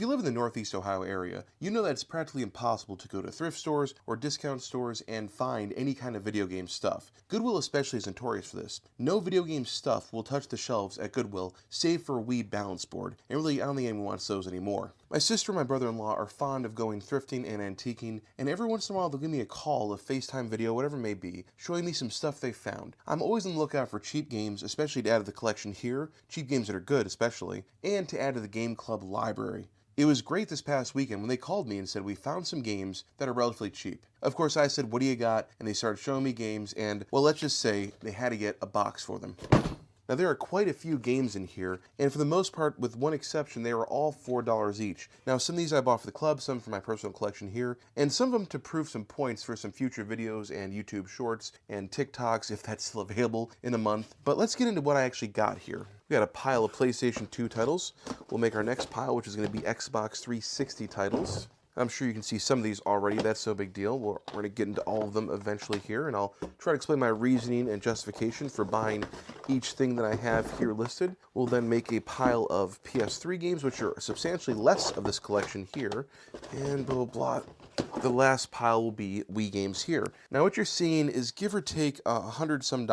you live in the Northeast Ohio area, you know that it's practically impossible to go to thrift stores or discount stores and find any kind of video game stuff. Goodwill especially is notorious for this. No video game stuff will touch the shelves at Goodwill, save for a Wii balance board, and really I don't think anyone wants those anymore. My sister and my brother-in-law are fond of going thrifting and antiquing, and every once in a while they'll give me a call, a FaceTime video, whatever it may be, showing me some stuff they found. I'm always on the lookout for cheap games, especially to add to the collection here, cheap games that are good especially, and to add to the Game Club library. It was great this past weekend when they called me and said we found some games that are relatively cheap. Of course I said, what do you got? And they started showing me games and, well, let's just say they had to get a box for them. Now there are quite a few games in here, and for the most part, with one exception, they were all $4 each. Now some of these I bought for the club, some for my personal collection here, and some of them to prove some points for some future videos and YouTube shorts and TikToks if that's still available in a month. But let's get into what I actually got here. We got a pile of PlayStation 2 titles. We'll make our next pile, which is going to be Xbox 360 titles. I'm sure you can see some of these already. That's no big deal. We're going to get into all of them eventually here, and I'll try to explain my reasoning and justification for buying each thing that I have here listed. We'll then make a pile of PS3 games, which are substantially less of this collection here, and blah, blah, blah. The last pile will be Wii games here. Now what you're seeing is give or take $100 some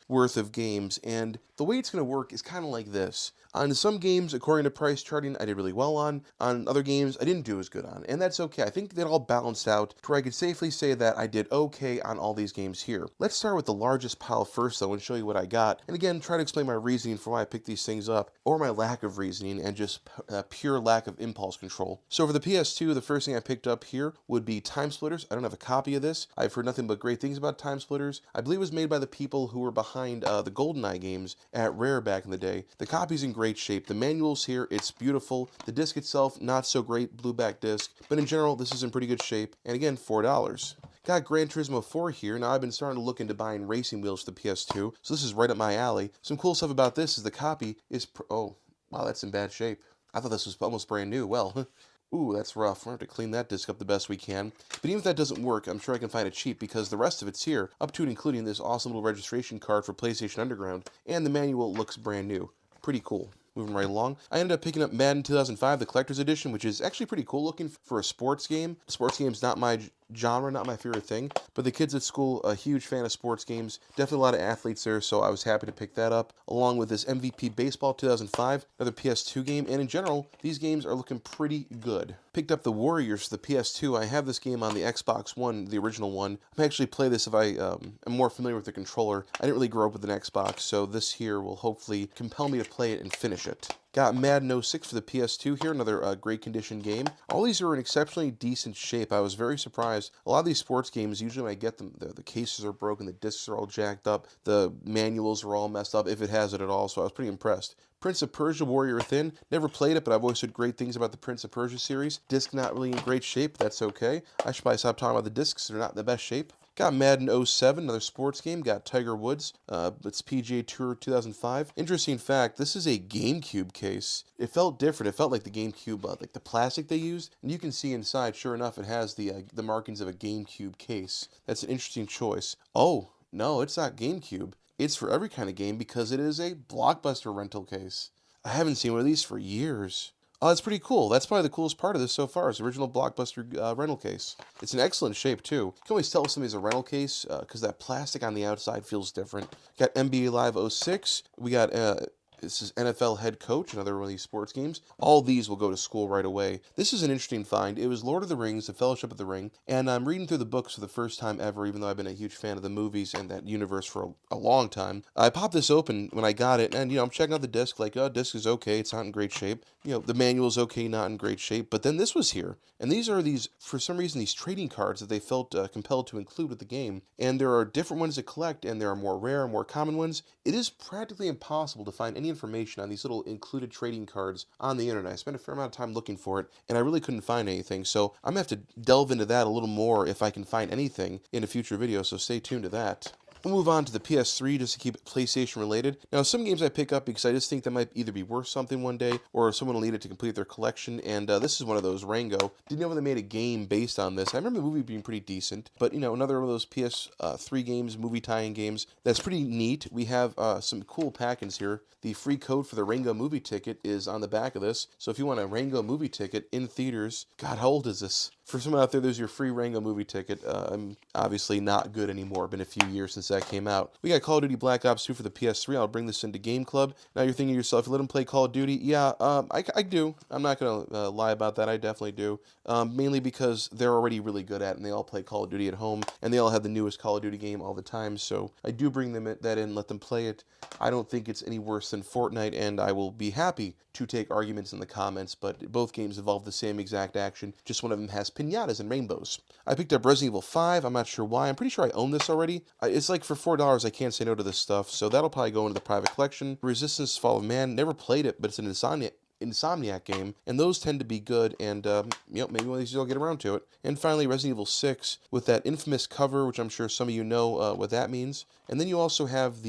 worth of games, and the way it's going to work is kind of like this. On some games, according to price charting, I did really well on. On other games, I didn't do as good on. And that's okay. I think that all balanced out to where I could safely say that I did okay on all these games here. Let's start with the largest pile first, though, and show you what I got. And again, try to explain my reasoning for why I picked these things up, or my lack of reasoning and just pure lack of impulse control. So for the PS2, the first thing I picked up here would be Time Splitters. I don't have a copy of this. I've heard nothing but great things about Time Splitters. I believe it was made by the people who were behind the GoldenEye games at Rare back in the day. The copy's in great shape. The manual's here. It's beautiful. The disc itself, not so great, blueback disc. But in general, this is in pretty good shape. And again, $4. Got Gran Turismo 4 here. Now I've been starting to look into buying racing wheels for the PS2, so this is right up my alley. Some cool stuff about this is the copy is, oh, wow, that's in bad shape. I thought this was almost brand new. Well, ooh, that's rough. We're going to have to clean that disc up the best we can. But even if that doesn't work, I'm sure I can find it cheap because the rest of it's here, up to and including this awesome little registration card for PlayStation Underground, and the manual looks brand new. Pretty cool. Moving right along. I ended up picking up Madden 2005, the Collector's Edition, which is actually pretty cool looking for a sports game. Sports game's not my genre, not my favorite thing, but the kids at school, a huge fan of sports games. Definitely a lot of athletes there, so I was happy to pick that up, along with this MVP Baseball 2005, another PS2 game, and in general, these games are looking pretty good. Picked up the Warriors for the PS2. I have this game on the Xbox One, the original one. I actually play this if I am more familiar with the controller. I didn't really grow up with an Xbox, so this here will hopefully compel me to play it and finish it. Got Madden 06 for the PS2 here, another great condition game. All these are in exceptionally decent shape. I was very surprised. A lot of these sports games, usually when I get them, the cases are broken, the discs are all jacked up, the manuals are all messed up, if it has it at all, so I was pretty impressed. Prince of Persia Warrior Within. Never played it, but I've always heard great things about the Prince of Persia series. Disc not really in great shape, but that's okay. I should probably stop talking about the discs, they're not in the best shape. Got Madden 07, another sports game. Got Tiger Woods. It's PGA Tour 2005. Interesting fact, this is a GameCube case. It felt different. It felt like the GameCube, like the plastic they used. And you can see inside, sure enough, it has the markings of a GameCube case. That's an interesting choice. Oh, no, it's not GameCube. It's for every kind of game because it is a Blockbuster rental case. I haven't seen one of these for years. Oh, that's pretty cool. That's probably the coolest part of this so far is the original Blockbuster rental case. It's in excellent shape, too. You can always tell if somebody's a rental case because that plastic on the outside feels different. Got NBA Live 06. We got this is NFL Head Coach, another one of these sports games. All these will go to school right away. This is an interesting find. It was Lord of the Rings, The Fellowship of the Ring, and I'm reading through the books for the first time ever, even though I've been a huge fan of the movies and that universe for a long time. I popped this open when I got it, and, I'm checking out the disc, like, oh, disc is okay, it's not in great shape. The manual's okay, not in great shape, but then this was here. And these are for some reason, these trading cards that they felt compelled to include with the game. And there are different ones to collect, and there are more rare and more common ones. It is practically impossible to find any information on these little included trading cards on the internet. I spent a fair amount of time looking for it, and I really couldn't find anything. So I'm going to have to delve into that a little more if I can find anything in a future video, so stay tuned to that. We'll move on to the PS3 just to keep it PlayStation related. Now, some games I pick up because I just think that might either be worth something one day or someone will need it to complete their collection, and this is one of those, Rango. Didn't know they made a game based on this. I remember the movie being pretty decent, but, another one of those PS3 games, movie tie-in games, that's pretty neat. We have some cool packings here. The free code for the Rango movie ticket is on the back of this, so if you want a Rango movie ticket in theaters, God, how old is this? For someone out there, there's your free Rango movie ticket. I'm obviously not good anymore. Been a few years since that came out. We got Call of Duty Black Ops 2 for the PS3. I'll bring this into Game Club. Now you're thinking to yourself, you let them play Call of Duty? Yeah, I do. I'm not going to lie about that. I definitely do. Mainly because they're already really good at it, and they all play Call of Duty at home, and they all have the newest Call of Duty game all the time, so I do bring them that in, let them play it. I don't think it's any worse than Fortnite, and I will be happy to take arguments in the comments, but both games involve the same exact action, just one of them has piñatas and rainbows. I picked up Resident Evil 5, I'm not sure why, I'm pretty sure I own this already. It's like for $4, I can't say no to this stuff, so that'll probably go into the private collection. Resistance Fall of Man, never played it, but it's an Insomniac game, and those tend to be good, and maybe one of these I'll get around to it. And finally, Resident Evil 6 with that infamous cover, which I'm sure some of you know what that means. And then you also have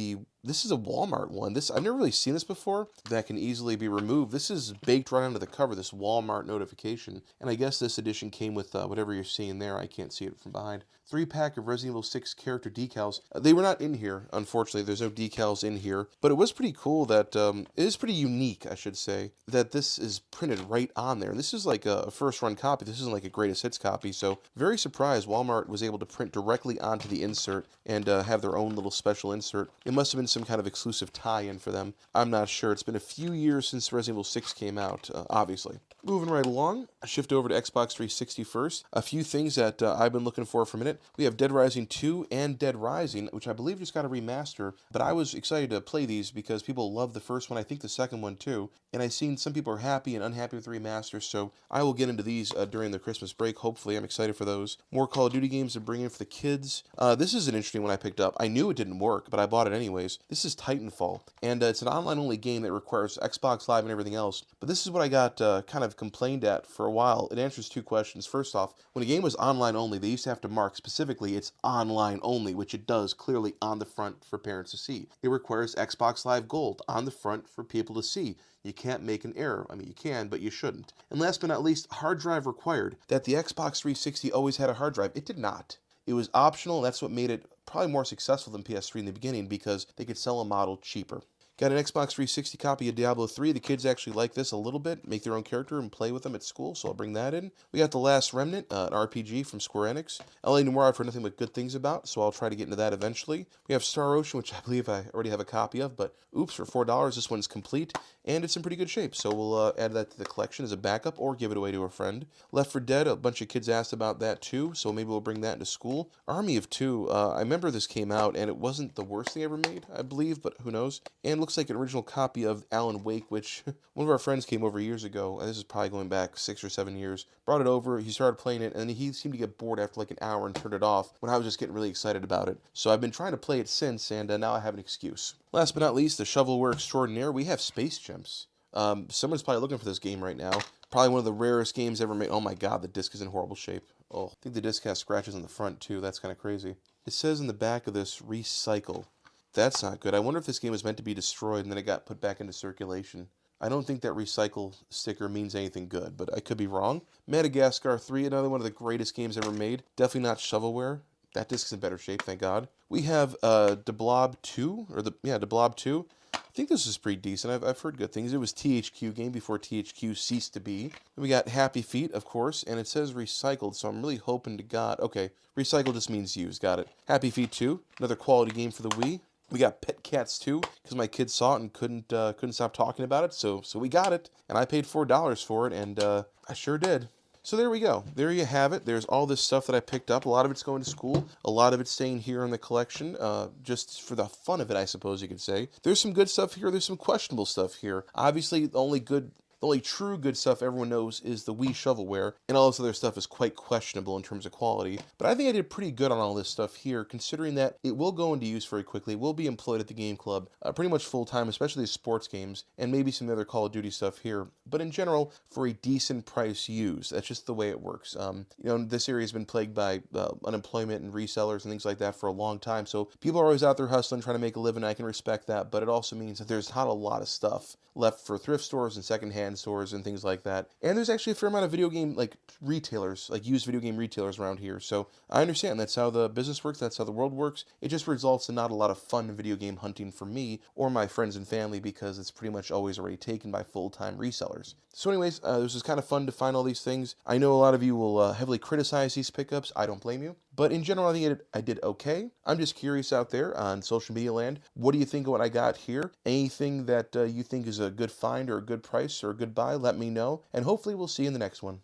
this is a Walmart one. I've never really seen this before. That can easily be removed. This is baked right onto the cover, this Walmart notification. And I guess this edition came with whatever you're seeing there. I can't see it from behind. 3-pack of Resident Evil 6 character decals. They were not in here, unfortunately. There's no decals in here. But it was pretty cool that, it is pretty unique, I should say, that this is printed right on there. This is like a first-run copy. This isn't like a greatest hits copy. So very surprised Walmart was able to print directly onto the insert and have their own little special insert. It must have been some kind of exclusive tie-in for them. I'm not sure. It's been a few years since Resident Evil 6 came out, obviously. Moving right along, shift over to Xbox 360 first. A few things that I've been looking for a minute. We have Dead Rising 2 and Dead Rising, which I believe just got a remaster, but I was excited to play these because people love the first one, I think the second one too, and I've seen some people are happy and unhappy with the remaster, so I will get into these during the Christmas break, hopefully. I'm excited for those. More Call of Duty games to bring in for the kids. This is an interesting one I picked up. I knew it didn't work, but I bought it anyways. This is Titanfall, and it's an online-only game that requires Xbox Live and everything else, but this is what I got kind of complained at for a while. It answers two questions. First off, when a game was online only, they used to have to mark specifically it's online only, which it does clearly on the front for parents to see. It requires Xbox Live Gold on the front for people to see. You can't make an error. I mean, you can, but you shouldn't. And last but not least, hard drive required. That the Xbox 360 always had a hard drive. It did not. It was optional, and that's what made it probably more successful than PS3 in the beginning because they could sell a model cheaper. Got an Xbox 360 copy of Diablo 3. The kids actually like this a little bit, make their own character and play with them at school, so I'll bring that in. We got The Last Remnant, an RPG from Square Enix. LA Noire I've heard nothing but good things about, so I'll try to get into that eventually. We have Star Ocean, which I believe I already have a copy of, but oops, for $4, this one's complete, and it's in pretty good shape, so we'll add that to the collection as a backup or give it away to a friend. Left 4 Dead, a bunch of kids asked about that too, so maybe we'll bring that into school. Army of Two, I remember this came out, and it wasn't the worst thing ever made, I believe, but who knows. And looks like an original copy of Alan Wake, which one of our friends came over years ago. This is probably going back 6 or 7 years. Brought it over, he started playing it, and he seemed to get bored after like an hour and turned it off when I was just getting really excited about it. So I've been trying to play it since, and now I have an excuse. Last but not least, the shovelware extraordinaire, we have Space Chimps. Someone's probably looking for this game right now. Probably one of the rarest games ever made. Oh my god, the disc is in horrible shape. Oh, I think the disc has scratches on the front too. That's kind of crazy. It says in the back of this, recycle. That's not good. I wonder if this game was meant to be destroyed and then it got put back into circulation. I don't think that recycle sticker means anything good, but I could be wrong. Madagascar 3, another one of the greatest games ever made. Definitely not shovelware. That disc's in better shape, thank God. We have De Blob 2, De Blob 2. I think this is pretty decent. I've heard good things. It was THQ game before THQ ceased to be. Then we got Happy Feet, of course, and it says recycled, so I'm really hoping to God. Okay, recycled just means used, got it. Happy Feet 2, another quality game for the Wii. We got Pet Cats 2, because my kids saw it and couldn't stop talking about it, so we got it. And I paid $4 for it, and I sure did. So there we go. There you have it. There's all this stuff that I picked up. A lot of it's going to school. A lot of it's staying here in the collection, just for the fun of it, I suppose you could say. There's some good stuff here. There's some questionable stuff here. Obviously, the only good The only true good stuff everyone knows is the Wii shovelware, and all this other stuff is quite questionable in terms of quality. But I think I did pretty good on all this stuff here, considering that it will go into use very quickly, will be employed at the game club pretty much full time, especially sports games, and maybe some other Call of Duty stuff here. But in general, for a decent price used, that's just the way it works. This area has been plagued by unemployment and resellers and things like that for a long time, so people are always out there hustling, trying to make a living. I can respect that, but it also means that there's not a lot of stuff left for thrift stores and secondhand stores and things like that. And there's actually a fair amount of video game retailers, like used video game retailers around here. So I understand that's how the business works, that's how the world works. It just results in not a lot of fun video game hunting for me or my friends and family, because it's pretty much always already taken by full-time resellers. So anyways, this was kind of fun to find all these things. I know a lot of you will heavily criticize these pickups. I don't blame you. But in general, I think I did okay. I'm just curious out there on social media land. What do you think of what I got here? Anything that you think is a good find or a good price or a good buy, let me know. And hopefully we'll see you in the next one.